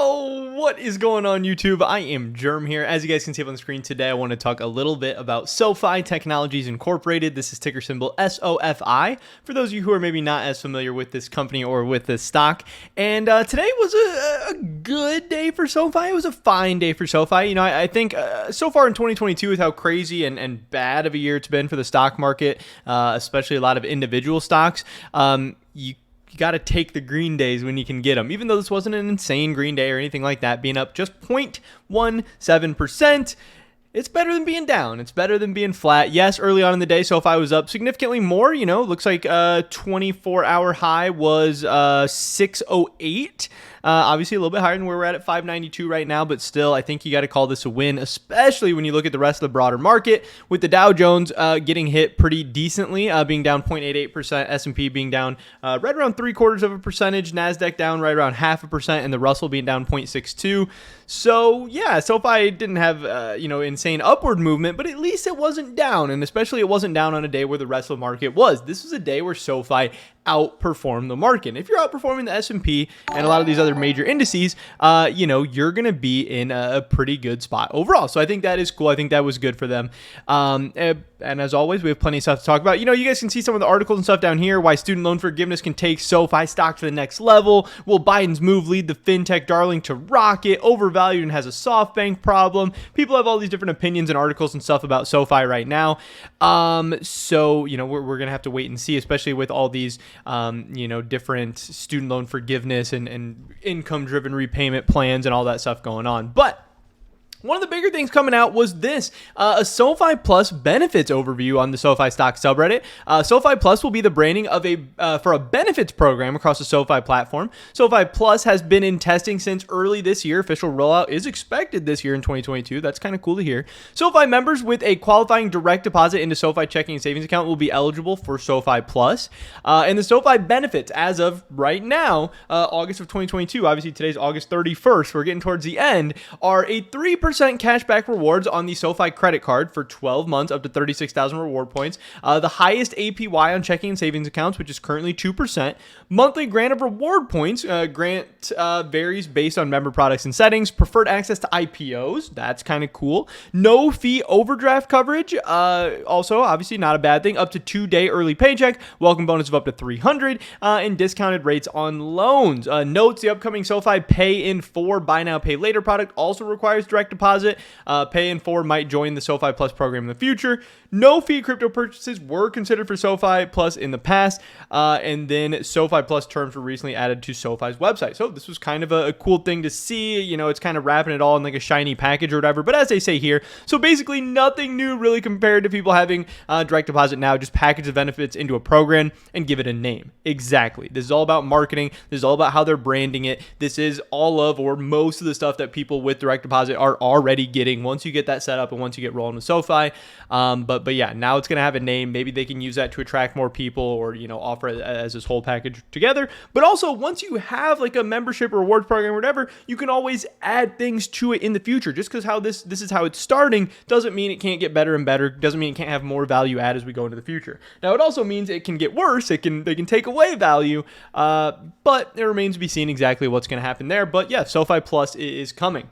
Yo, what is going on YouTube? I am Germ here. As you guys can see up on the screen today, I want to talk a little bit about SoFi Technologies Incorporated. This is ticker symbol SOFI. For those of you who are maybe not as familiar with this company or with this stock. And today was a good day for SoFi. It was a fine day for SoFi. You know, I think so far in 2022 with how crazy and bad of a year it's been for the stock market, especially a lot of individual stocks, you got to take the green days when you can get them. Even though this wasn't an insane green day or anything like that, being up just 0.17%, it's better than being down. It's better than being flat. Yes, early on in the day, SoFi was up significantly more. You know, looks like 24-hour high was 608. Obviously a little bit higher than where we're at 592 right now, but still, I think you got to call this a win, especially when you look at the rest of the broader market, with the Dow Jones getting hit pretty decently, being down 0.88%, S&P being down right around 0.75%, NASDAQ down right around 0.5%, and the Russell being down 0.62. So yeah, SoFi didn't have insane upward movement, but at least it wasn't down, and especially it wasn't down on a day where the rest of the market was. This was a day where SoFi outperformed the market. And if you're outperforming the S&P and a lot of these other major indices, you're going to be in a pretty good spot overall. So I think that is cool. I think that was good for them. And as always, we have plenty of stuff to talk about. You know, you guys can see some of the articles and stuff down here. Why student loan forgiveness can take SoFi stock to the next level. Will Biden's move lead the fintech darling to rocket? Overvalued and has a SoftBank problem. People have all these different opinions and articles and stuff about SoFi right now. So, we're going to have to wait and see, especially with all these different student loan forgiveness and income-driven repayment plans and all that stuff going on. But one of the bigger things coming out was this, a SoFi Plus benefits overview on the SoFi stock subreddit. SoFi Plus will be the branding of for a benefits program across the SoFi platform. SoFi Plus has been in testing since early this year. Official rollout is expected this year in 2022. That's kind of cool to hear. SoFi members with a qualifying direct deposit into SoFi checking and savings account will be eligible for SoFi Plus. And the SoFi benefits, as of right now, August of 2022, obviously today's August 31st, we're getting towards the end, are a 3% cashback rewards on the SoFi credit card for 12 months, up to 36,000 reward points. The highest APY on checking and savings accounts, which is currently 2%. Monthly grant of reward points. Grant varies based on member products and settings. Preferred access to IPOs. That's kind of cool. No fee overdraft coverage. Also, obviously not a bad thing. Up to 2-day early paycheck. Welcome bonus of up to 300. And discounted rates on loans. Notes, the upcoming SoFi Pay in 4 Buy Now Pay Later product also requires direct deposit. Pay in 4 might join the SoFi Plus program in the future. No fee crypto purchases were considered for SoFi Plus in the past. And then SoFi Plus terms were recently added to SoFi's website. So this was kind of a cool thing to see. You know, it's kind of wrapping it all in like a shiny package or whatever. But as they say here, so basically nothing new really compared to people having direct deposit now. Just package the benefits into a program and give it a name. Exactly. This is all about marketing. This is all about how they're branding it. This is all of or most of the stuff that people with direct deposit are already getting once you get that set up and once you get rolling with SoFi. But yeah, now it's going to have a name. Maybe they can use that to attract more people or, offer it as this whole package together. But also once you have like a membership or rewards program or whatever, you can always add things to it in the future. Just because this is how it's starting doesn't mean it can't get better and better. Doesn't mean it can't have more value add as we go into the future. Now it also means it can get worse. They can take away value. But it remains to be seen exactly what's going to happen there. But yeah, SoFi Plus is coming.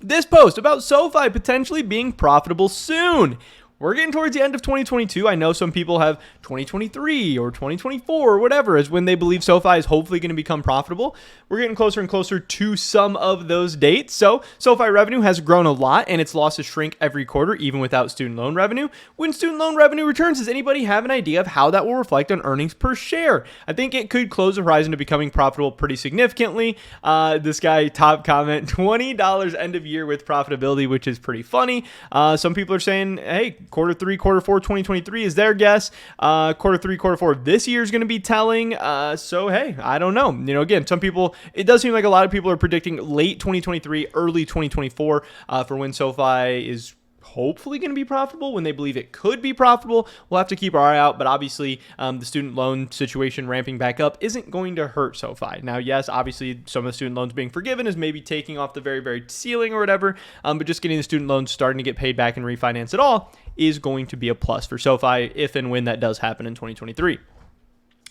This post about SoFi potentially being profitable soon. We're getting towards the end of 2022. I know some people have 2023 or 2024 or whatever as when they believe SoFi is hopefully going to become profitable. We're getting closer and closer to some of those dates. So SoFi revenue has grown a lot and its losses shrink every quarter, even without student loan revenue. When student loan revenue returns, does anybody have an idea of how that will reflect on earnings per share? I think it could close the horizon to becoming profitable pretty significantly. This guy, top comment, $20 end of year with profitability, which is pretty funny. Some people are saying, hey, quarter 3, quarter 4, 2023 is their guess. Quarter 3, quarter 4 of this year is going to be telling. So, hey, I don't know. Again, some people, it does seem like a lot of people are predicting late 2023, early 2024 for when SoFi is hopefully going to be profitable, when they believe it could be profitable. We'll have to keep our eye out, but obviously the student loan situation ramping back up isn't going to hurt SoFi. Now, yes, obviously some of the student loans being forgiven is maybe taking off the very, very ceiling or whatever, but just getting the student loans starting to get paid back and refinance at all is going to be a plus for SoFi if and when that does happen in 2023.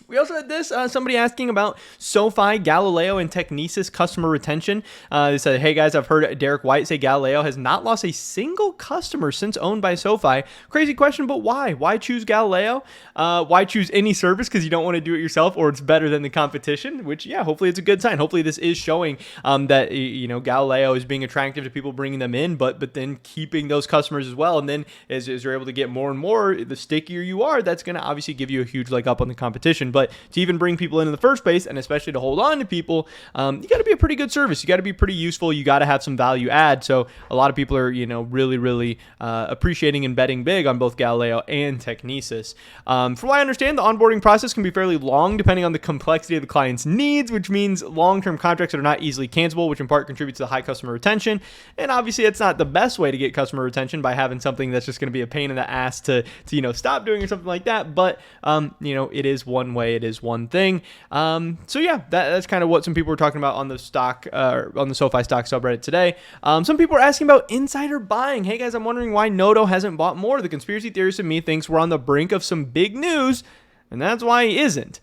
We also had this, somebody asking about SoFi, Galileo, and Technesis customer retention. They said, hey guys, I've heard Derek White say Galileo has not lost a single customer since owned by SoFi. Crazy question, but why? Why choose Galileo? Why choose any service because you don't want to do it yourself or it's better than the competition? Which, yeah, hopefully it's a good sign. Hopefully this is showing that, Galileo is being attractive to people, bringing them in, but then keeping those customers as well. And then as you're able to get more and more, the stickier you are, that's going to obviously give you a huge leg up on the competition. But to even bring people in the first place, and especially to hold on to people, you got to be a pretty good service. You got to be pretty useful. You got to have some value add. So a lot of people are, really appreciating and betting big on both Galileo and Technesis. From what I understand, the onboarding process can be fairly long depending on the complexity of the client's needs, which means long-term contracts that are not easily cancelable, which in part contributes to the high customer retention. And obviously, it's not the best way to get customer retention by having something that's just going to be a pain in the ass to stop doing or something like that. But it is one way. It is one thing. So yeah, that's kind of what some people were talking about on the on the SoFi stock subreddit today. Some people are asking about insider buying. Hey guys, I'm wondering why Noto hasn't bought more. The conspiracy theorist in me thinks we're on the brink of some big news, and that's why he isn't.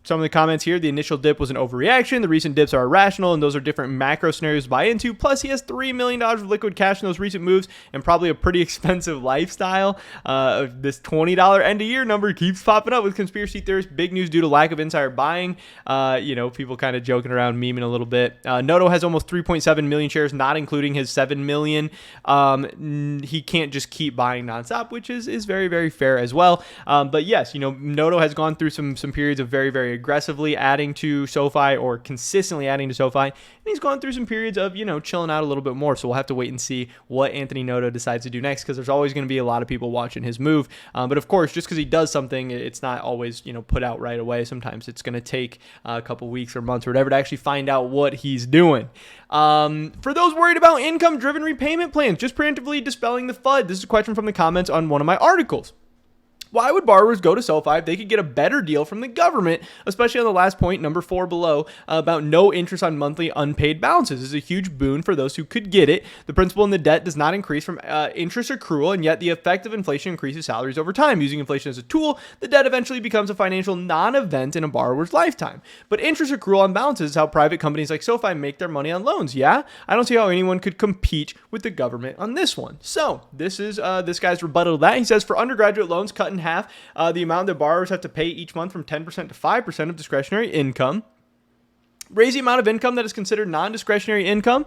Some of the comments here, the initial dip was an overreaction. The recent dips are irrational, and those are different macro scenarios to buy into. Plus, he has $3 million of liquid cash in those recent moves and probably a pretty expensive lifestyle. This $20 end-of-year number keeps popping up with conspiracy theorists. Big news due to lack of insider buying. People kind of joking around, memeing a little bit. Noto has almost 3.7 million shares, not including his 7 million. He can't just keep buying nonstop, which is very, very fair as well. But yes, Noto has gone through some periods of very, very aggressively adding to SoFi or consistently adding to SoFi, and he's gone through some periods of chilling out a little bit more. So we'll have to wait and see what Anthony Noto decides to do next, because there's always going to be a lot of people watching his move. But of course, just because he does something, it's not always put out right away. Sometimes it's going to take a couple weeks or months or whatever to actually find out what he's doing. For those worried about income-driven repayment plans, just preemptively dispelling the FUD. This is a question from the comments on one of my articles. Why would borrowers go to SoFi if they could get a better deal from the government, especially on the last point, number 4 below, about no interest on monthly unpaid balances? This is a huge boon for those who could get it. The principal in the debt does not increase from interest accrual, and yet the effect of inflation increases salaries over time. Using inflation as a tool, the debt eventually becomes a financial non-event in a borrower's lifetime. But interest accrual on balances is how private companies like SoFi make their money on loans. Yeah, I don't see how anyone could compete with the government on this one. So this is this guy's rebuttal to that. He says, for undergraduate loans, cut in half the amount that borrowers have to pay each month from 10% to 5% of discretionary income. Raise the amount of income that is considered non-discretionary income.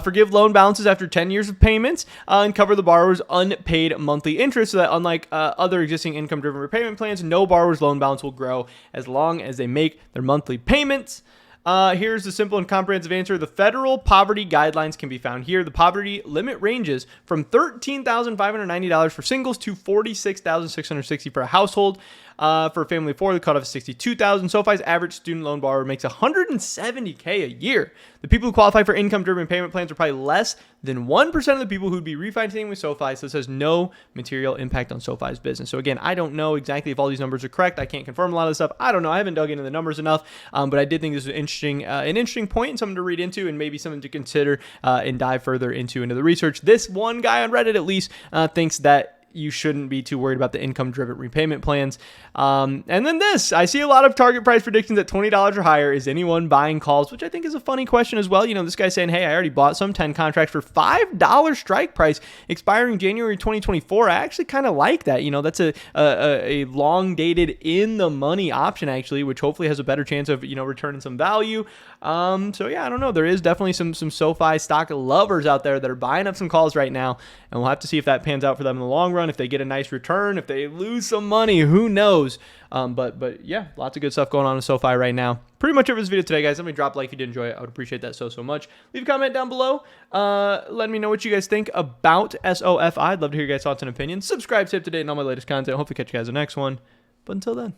Forgive loan balances after 10 years of payments, and cover the borrower's unpaid monthly interest so that unlike other existing income-driven repayment plans, no borrower's loan balance will grow as long as they make their monthly payments. Here's the simple and comprehensive answer. The federal poverty guidelines can be found here. The poverty limit ranges from $13,590 for singles to $46,660 for a household. For a family of 4, the cutoff is $62,000. SoFi's average student loan borrower makes $170K a year. The people who qualify for income-driven payment plans are probably less than 1% of the people who'd be refinancing with SoFi, so this has no material impact on SoFi's business. So again, I don't know exactly if all these numbers are correct. I can't confirm a lot of this stuff. I don't know. I haven't dug into the numbers enough, but I did think this was an interesting point and something to read into and maybe something to consider and dive further into the research. This one guy on Reddit at least thinks that you shouldn't be too worried about the income-driven repayment plans. And then this, I see a lot of target price predictions at $20 or higher. Is anyone buying calls? Which I think is a funny question as well. This guy's saying, hey, I already bought some 10 contracts for $5 strike price expiring January 2024. I actually kind of like that. That's a long-dated in-the-money option, actually, which hopefully has a better chance of, returning some value. So yeah, I don't know. There is definitely some SoFi stock lovers out there that are buying up some calls right now, and we'll have to see if that pans out for them in the long run. If they get a nice return, if they lose some money, who knows? But yeah, lots of good stuff going on with SoFi right now. Pretty much over this video today, guys. Let me drop a like if you did enjoy it. I would appreciate that so much. Leave a comment down below. Let me know what you guys think about SOFI. I'd love to hear your guys' thoughts and opinions. Subscribe, stay up to date on all my latest content. Hopefully catch you guys in the next one. But until then,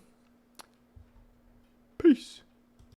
peace.